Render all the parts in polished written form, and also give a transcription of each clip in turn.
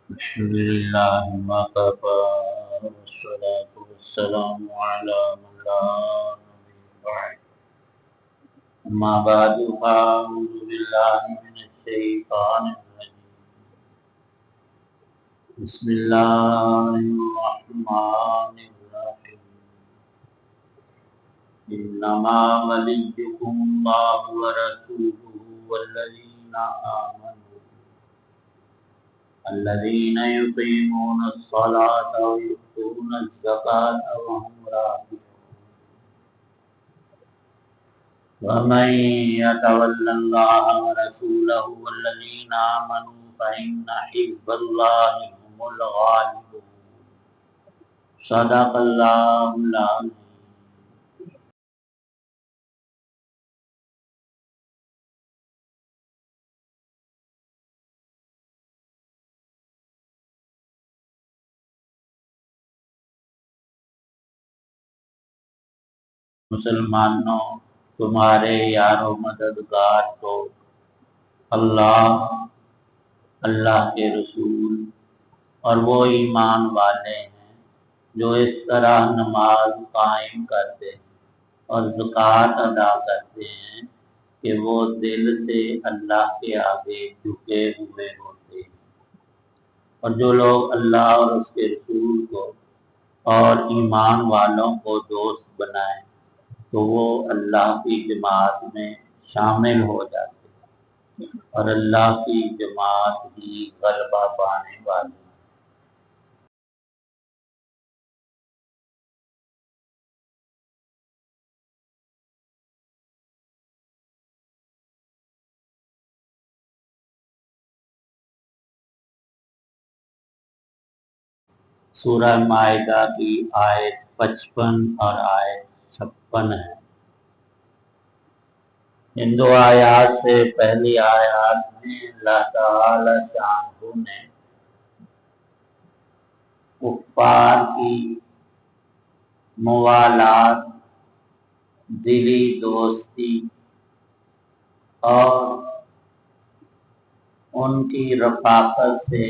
الحمد لله وكفى والصلاة والسلام على من لا نبي بعد أما بعد فأعوذ بالله من الشيطان الرجيم بسم الله الرحمن الرحيم إنما وليكم الله ورسوله والذين آمنوا الذين يقيمون الصلاة ويؤتون الزكاة وهم راكعون ومن يتول الله ورسوله والذين آمنوا فإن حزب الله هم الغالبون صدق الله العظيم. مسلمانوں، تمہارے یار و مددگار تو اللہ، اللہ کے رسول اور وہ ایمان والے ہیں جو اس طرح نماز قائم کرتے ہیں اور زکوٰۃ ادا کرتے ہیں کہ وہ دل سے اللہ کے آگے جھکے ہوئے ہوتے ہیں، اور جو لوگ اللہ اور اس کے رسول کو اور ایمان والوں کو دوست بنائیں تو وہ اللہ کی جماعت میں شامل ہو جاتے ہیں، اور اللہ کی جماعت ہی غلبہ پانے والی ہے۔ سورہ مائدہ کی آیت 55 اور آیت 56 ہے۔ ان دو آیات سے پہلی آیات میں اللہ تعالی شانہ نے کفار کی موالات، دلی دوستی اور ان کی رفاقت سے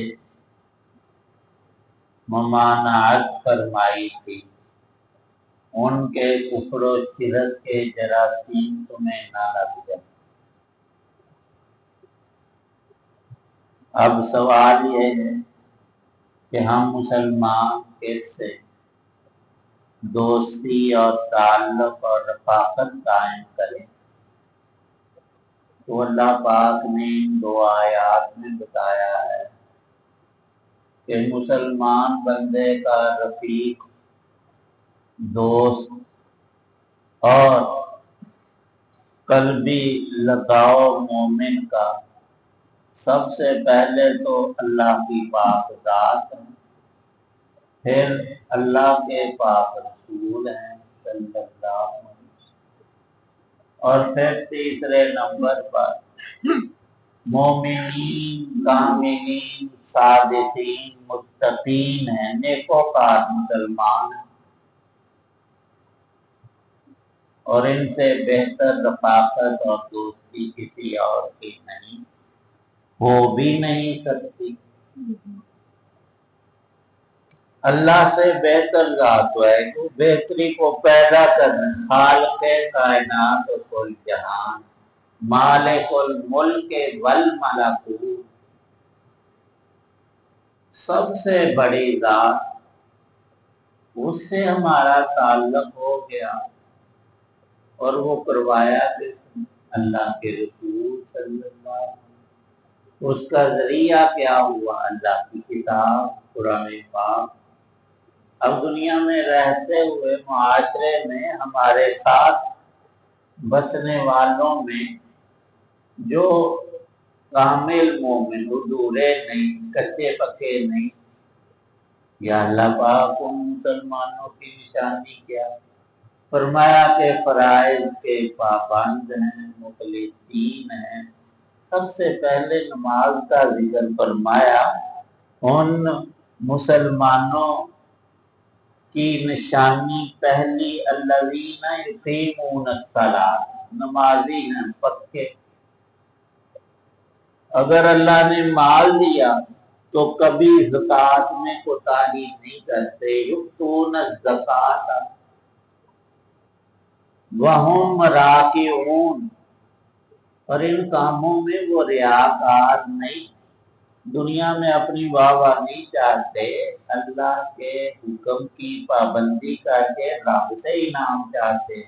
ممانعت فرمائی تھی۔ ان کے کفر و شرک کے جراثیم تمہیں نہ لگ جائے۔ اب سوال یہ ہے کہ ہم مسلمان کس سے دوستی اور تعلق اور رفاقت قائم کریں؟ تو اللہ پاک نے ان دو آیات میں بتایا ہے کہ مسلمان بندے کا رفیق، دوست اور قلبی لگاؤ مومن کا سب سے پہلے تو اللہ کی پاک ذات ہے، پھر اللہ کے پاک رسول ہیں صلی اللہ علیہ وسلم، اور پھر تیسرے نمبر پر مومنین، کاملین، صادقین، متقین ہیں، نیکوکار مسلمان ہیں، اور ان سے بہتر رفاقت اور دوستی کسی اور کی نہیں، ہو بھی نہیں سکتی۔ اللہ سے بہتر ذات ہے کہ بہتری کو پیدا کرنے، خالق کائنات و کل جہان، مالک الملک والملکوت، سب سے بڑی ذات، اس سے ہمارا تعلق ہو گیا، اور وہ کروایا کہ اللہ کے رسول صلی اللہ علیہ وسلم۔ اس کا ذریعہ کیا ہوا؟ اللہ کی کتاب قرآن پاک۔ اب دنیا میں رہتے ہوئے معاشرے میں ہمارے ساتھ بسنے والوں میں جو کامل مومن، ادھورے نہیں، کچے پکے نہیں، یا اللہ پاک ان مسلمانوں کی نشانی کیا؟ فرمایا کہ فرائض کے پابند ہیں، مخلصین ہیں۔ سب سے پہلے نماز کا ذکر فرمایا۔ ان مسلمانوں کی نشانی پہلی، الذین یقیمون الصلاۃ، نمازی ہیں پکے۔ اگر اللہ نے مال دیا تو کبھی زکات میں کوتاہی نہیں کرتے. یؤتون الزکات وہم راکعون، اور ان کاموں میں وہ ریاکار نہیں، دنیا میں اپنی واہ واہ نہیں چاہتے، اللہ کے حکم کی پابندی کر کے رب سے انعام چاہتے،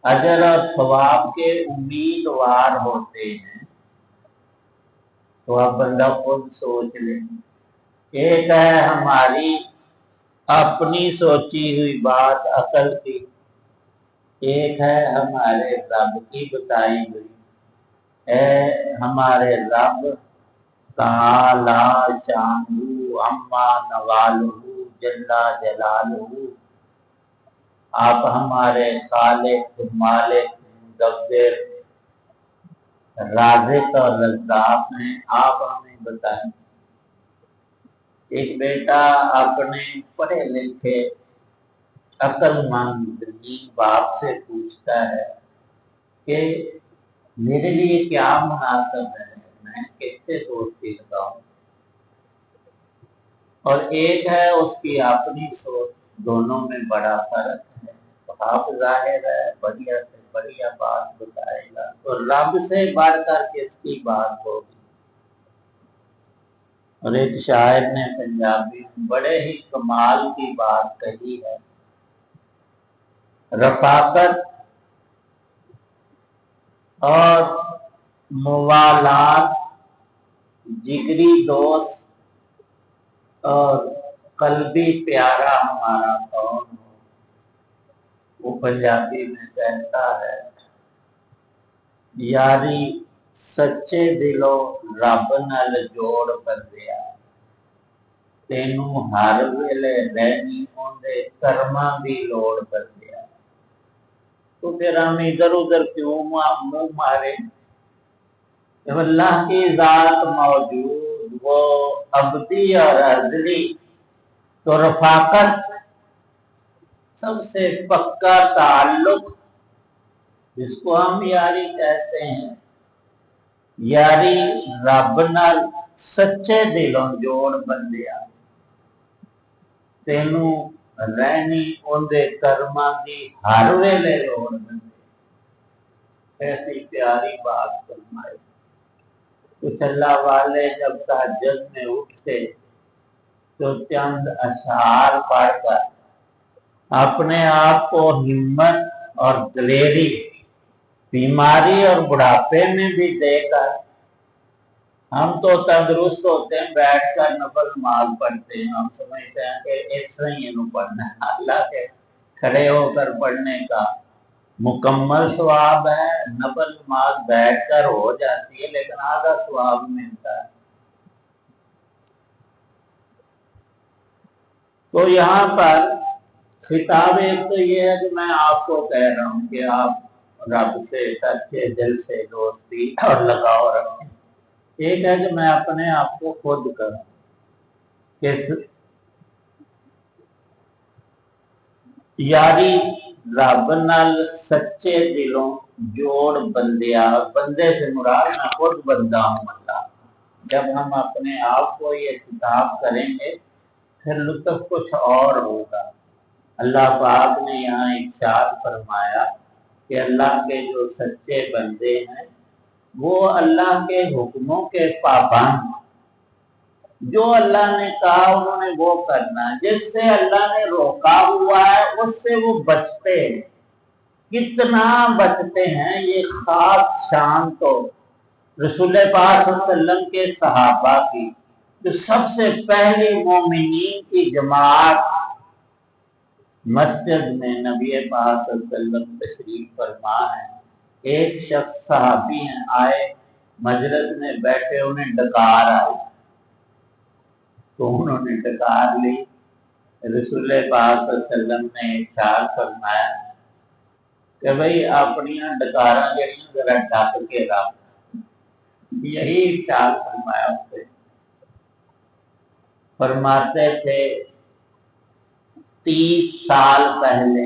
اجر اور ثواب کے امیدوار ہوتے ہیں. تو اب بندہ خود سوچ لے، ایک ہے ہماری اپنی سوچی ہوئی بات عقل کی، ایک ہے ہمارے رب کی بتائی ہوئی. اے ہمارے رب تعالی شانہ عما نوالہ جل جلالہ، آپ ہمارے خالق مالک مدبر رازق اور رزاق ہیں، آپ ہمیں بتائیں. ایک بیٹا اپنے پڑھے لکھے عقل مند باپ سے پوچھتا ہے کہ میرے لیے کیا مناسب ہے، میں کس سے دوستی لگاؤں. اور ایک ہے اس کی اپنی سوچ، دونوں میں بڑا فرق ہے. آپ ظاہر ہے بڑھیا سے بڑھیا بات بتائے گا، تو رب سے بڑھ کر کس کی بات ہوگی. اور ایک شاعر نے پنجابی میں بڑے ہی کمال کی بات کہی ہے، رفاقت اور موالات، جگری دوست اور قلبی پیارا ہمارا کون ہو. وہ پنجابی میں کہتا ہے، یاری سچے دلو رب نال جوڑ بندیا، تینوں ہر ویلے رہنی اوندے کرماں دی لوڑ بندیا. تو پھر ہم ادھر ادھر کیوں منہ مارے؟ جب اللہ کی ذات موجود، وہ ابدی اور ازلی، تو رفاقت سب سے پکا تعلق جس کو ہم یاری کہتے ہیں، یاری رب نال سچے دلوں جوڑ بندیا، تینوں رہنی اوندے کرماں دی ہر ویلے لوڑ بندیا. ایسی پیاری بات فرمائی. کچھ اللہ والے جب تہجد میں اٹھتے تو چند اشعار پڑھ کر اپنے آپ کو ہمت اور دلیری بیماری اور بڑھاپے میں بھی دے کر، ہم تو تندرست ہوتے ہیں بیٹھ کر نفل نماز پڑھتے ہیں، ہم سمجھتے ہیں کہ اس طرح ہی انہوں پڑھنا ہے. اللہ کے کھڑے ہو کر پڑھنے کا مکمل ثواب ہے، نفل نماز بیٹھ کر ہو جاتی ہے لیکن آدھا ثواب ملتا ہے. تو یہاں پر خطاب ایک تو یہ ہے کہ میں آپ کو کہہ رہا ہوں کہ آپ رب سے سچے دل سے دوستی اور لگاؤ رکھیں. ایک ہے کہ میں اپنے آپ کو خود کروں کہ یاری رب نال سچے دلوں جوڑ بندیا، بندے سے مراد میں خود بندہ ہوں اللہ. جب ہم اپنے آپ کو یہ خطاب کریں گے پھر لطف کچھ اور ہوگا. اللہ پاک نے یہاں ارشاد فرمایا کہ اللہ کے جو سچے بندے ہیں وہ اللہ کے حکموں کے پابند، جو اللہ نے کہا انہوں نے وہ کرنا ہے، جس سے اللہ نے روکا ہوا ہے اس سے وہ بچتے ہیں. کتنا بچتے ہیں، یہ خاص شان تو رسول پاک صلی اللہ علیہ وسلم کے صحابہ کی، جو سب سے پہلی مومنین کی جماعت مسجد میں نبی پاک صلی اللہ علیہ وسلم تشریف فرما ہے. ایک شخص صحابی ہیں، آئے مجلس میں بیٹھے، انہیں ڈکار آئی تو انہوں نے ڈکار لی. رسول پاک صلی اللہ علیہ وسلم نے ارشاد فرمایا کہ بھئی اپنی ڈکاراں جڑیاں ذرا ڈک کے رکھ. یہی ارشاد فرمایا اسے. فرماتے تھے 30 سال پہلے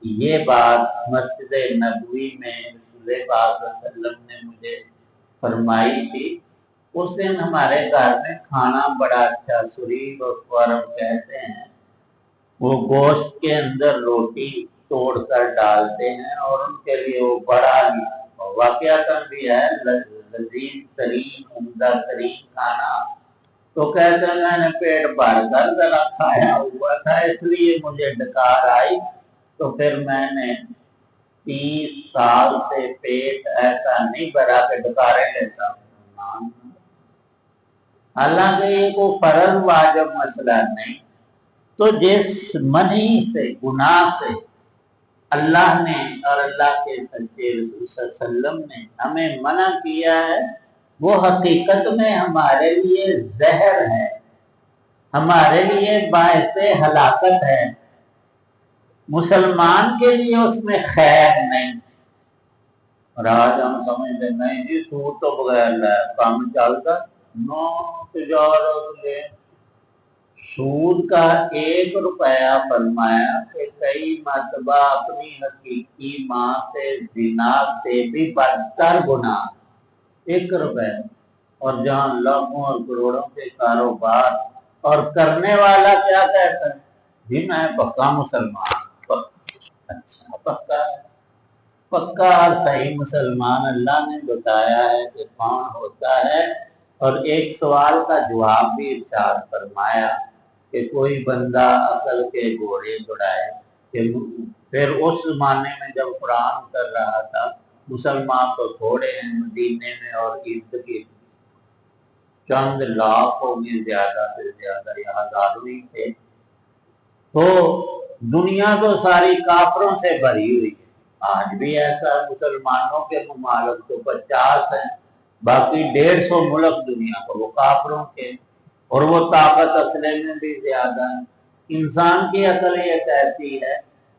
یہ بات مسجد نبوی میں رسول پاک صلی اللہ علیہ وسلم نے مجھے فرمائی تھی. اس دن ہمارے گھر میں کھانا بڑا اچھا، سریب اور فورم کہتے ہیں، وہ گوشت کے اندر روٹی توڑ کر ڈالتے ہیں اور ان کے لیے وہ بڑا ہی واقعہ بھی ہے لذیذ ترین عمدہ ترین کھانا۔ تو کہتے ہیں میں نے پیٹ بھر کر ذرا کھایا ہوا تھا اس لیے مجھے ڈکار آئی، تو پھر میں نے 30 سال سے پیٹ ایسا نہیں بھرا کہ ڈکارے لیتا ہوں۔ حالانکہ یہ کوئی فرض واجب مسئلہ نہیں، تو جس منی سے گناہ سے اللہ نے اور اللہ کے سچے رسول صلی اللہ علیہ وسلم نے ہمیں منع کیا ہے، وہ حقیقت میں ہمارے لیے زہر ہے، ہمارے لیے باعث ہلاکت ہے، مسلمان کے لیے اس میں خیر نہیں۔ اور آج ہم سمجھتے نہیں جی سود تو بغیر کام چلتا، نو تجارت لے، سود کا 1 روپیہ فرمایا کہ کئی مرتبہ اپنی حقیقی ماں سے زنا سے بھی بدتر گناہ، 1 روپیہ، اور جہاں لاکھوں اور کروڑوں کے کاروبار، اور کرنے والا کیا کہتا ہے جی میں پکا مسلمان، اچھا پکا اور صحیح مسلمان اللہ نے بتایا ہے کہ کون ہوتا ہے، اور ایک سوال کا جواب بھی ارشاد فرمایا کہ کوئی بندہ عقل کے گھوڑے دوڑائے، کہ پھر اس زمانے میں جب قرآن کر رہا تھا مسلمان تو تھوڑے ہیں مدینے میں، اور عید کی چند لاکھ ہوگی زیادہ سے زیادہ، یا ہزاروں ہی تھے، تو دنیا تو ساری کافروں سے بھری ہوئی ہے۔ آج بھی ایسا مسلمانوں کے ممالک تو 50 ہیں، باقی 150 ملک دنیا کو وہ کافروں کے، اور وہ طاقت اصلے میں بھی زیادہ ہے۔ انسان کی عقل یہ کہتی ہے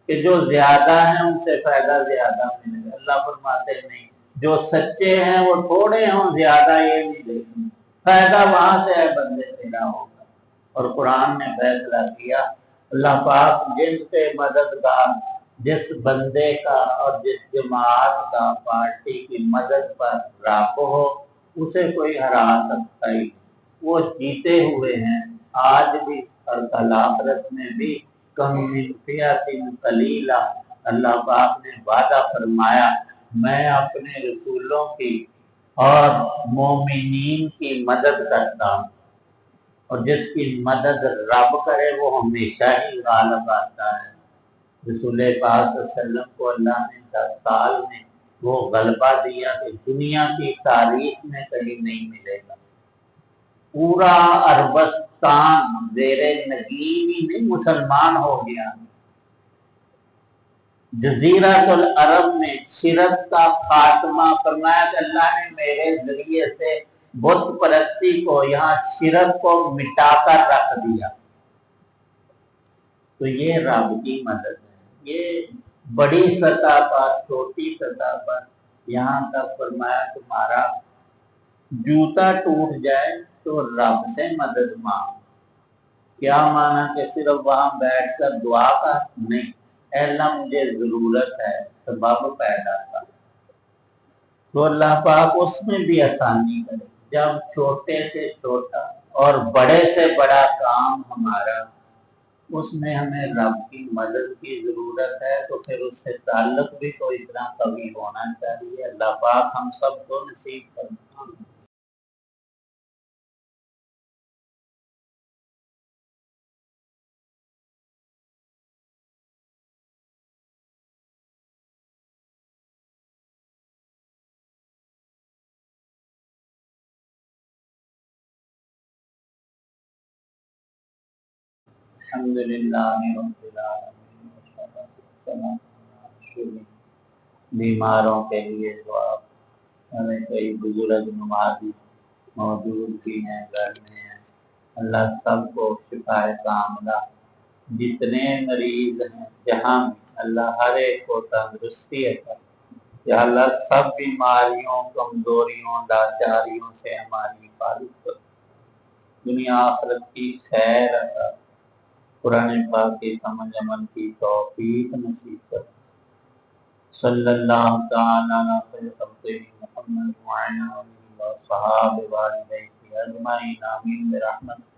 کہ جو زیادہ ہیں ان سے فائدہ زیادہ ملے گا، اللہ فرماتے نہیں جو سچے ہیں وہ تھوڑے ہوں زیادہ یہ نہیں دیکھیں، فائدہ وہاں سے ہے بندے تیرا ہوگا۔ اور قرآن نے فیصلہ کیا، اللہ پاک جن سے مددگار جس بندے کا اور جس جماعت کا پارٹی کی مدد پر راکو ہو اسے کوئی ہرا سکتا ہی، وہ جیتے ہوئے ہیں آج بھی اور کل آخرت میں بھی۔ کم من فئۃ قلیلہ، اللہ پاک نے وعدہ فرمایا میں اپنے رسولوں کی اور مومنین کی مدد کرتا ہوں، اور جس کی مدد رب کرے وہ ہمیشہ ہی غالب آتا ہے۔ رسول پاک صلی اللہ علیہ وسلم کو اللہ نے 10 سال میں وہ غلبہ دیا کہ دنیا کی تاریخ میں کہیں نہیں ملے گا۔ پورا عربستان زیر نگین ہی نہیں مسلمان ہو گیا، جزیرۃ العرب میں شرک کا خاتمہ فرمایا کہ اللہ نے میرے ذریعے سے بت پرستی کو، یہاں شرک کو مٹا کر رکھ دیا۔ تو یہ رب کی مدد ہے، یہ بڑی سطح پر چھوٹی سطح پر، یہاں تک فرمایا تمہارا جوتا ٹوٹ جائے تو رب سے مدد مانگ۔ کیا مانا کہ صرف وہاں بیٹھ کر دعا کر؟ نہیں، اے اللہ مجھے ضرورت ہے، سبب پیدا کر، تو اللہ پاک اس میں بھی آسانی کرے۔ جب چھوٹے سے چھوٹا اور بڑے سے بڑا کام ہمارا، اس میں ہمیں رب کی مدد کی ضرورت ہے، تو پھر اس سے تعلق بھی تو اتنا قوی ہونا چاہیے۔ اللہ پاک ہم سب کو نصیب فرمائے۔ الحمدللہ رب العالمین، والصلاۃ والسلام علی رسول اللہ۔ بیماروں کے لیے دعا، ہمیں کئی بزرگ نمازی موجود بھی ہیں گھر میں ہیں، اللہ سب کو شفا کاملہ، جتنے مریض ہیں جہاں اللہ ہر ایک کو تندرستی عطا، یا اللہ سب بیماریوں کمزوریوں لاچاریوں سے ہماری حفاظت کر، دنیا آخرت کی خیر عطا، قرآن پاک کی سمجھ عمل کی توفیق نصیب کر۔ صلی اللہ تعالی علی خیر خلقہ محمد وعلی آلہ وصحبہ والصحاب والبيت أجمعين آمين برحمتك